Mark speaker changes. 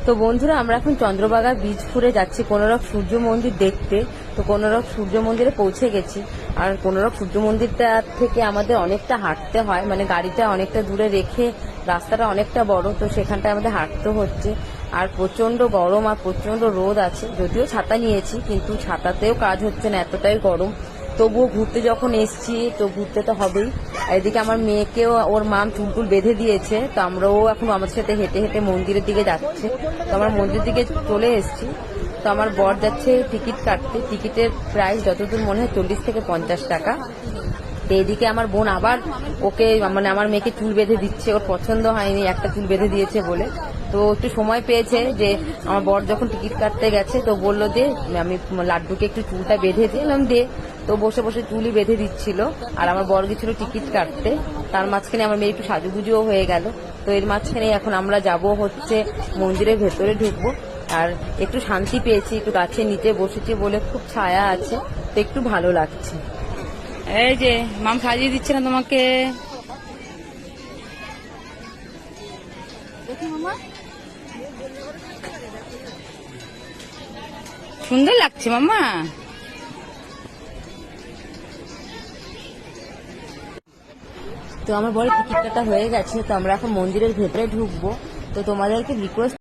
Speaker 1: তো বন্ধুরা, আমরা এখন চন্দ্রভাগা বীজপুরে যাচ্ছি কোনরক সূর্য মন্দির দেখতে। তো কোনরক সূর্য মন্দিরে পৌঁছে গেছি। আর কোনরক সূর্য মন্দিরটা থেকে আমাদের অনেকটা হাঁটতে হয়, মানে গাড়িটা অনেকটা দূরে রেখে রাস্তাটা অনেকটা বড়, তো সেখানটায় আমাদের হাঁটতে হচ্ছে। আর প্রচন্ড গরম আর প্রচন্ড রোদ আছে, যদিও ছাতা নিয়েছি কিন্তু ছাতাতেও কাজ হচ্ছে না, এতটাই গরম। তবুও ঘুরতে যখন এসছি তো ঘুরতে তো হবেই। এদিকে আমার মেয়েকেও ওর মাম চুলটুল বেঁধে দিয়েছে, তো আমরাও এখন আমাদের সাথে হেঁটে হেঁটে মন্দিরের দিকে যাচ্ছে। তো আমরা মন্দিরের দিকে চলে এসেছি। তো আমার বর যাচ্ছে টিকিট কাটতে। টিকিটের প্রাইস যতদূর মনে হয় 40 থেকে 50 টাকা। তো এদিকে আমার বোন আবার ওকে, মানে আমার মেয়েকে চুল বেঁধে দিচ্ছে, ওর পছন্দ হয়নি একটা চুল বেঁধে দিয়েছে বলে। তো একটু সময় পেয়েছে যে আমার বর যখন টিকিট কাটতে গেছে তো বললো দে আমি লাড্ডুকে একটু চুলটা বেঁধে দিলাম, দে। তো বসে বসে চুলই বেঁধে দিচ্ছিল। আর আমার বর গেছিল টিকিট কাটতে। তার মাঝখানে আমার মেয়ে একটু সাজুগুজুও হয়ে গেল। তো এর মাঝখানে এখন আমরা যাব হচ্ছে মন্দিরের ভেতরে ঢুকবো। আর একটু শান্তি পেয়েছি, একটু গাছের নিচে বসেছি বলে খুব ছায়া আছে, তো একটু ভালো লাগছে। এই যে মাম সাজিয়ে দিচ্ছে না তোমাকে। সুন্দর লাগছে মাম্মা। তো আমার বড় টিকিট কাটা হয়ে গেছে, তো আমরা এখন মন্দিরের ভেতরে ঢুকবো। তো তোমাদেরকে রিকোয়েস্ট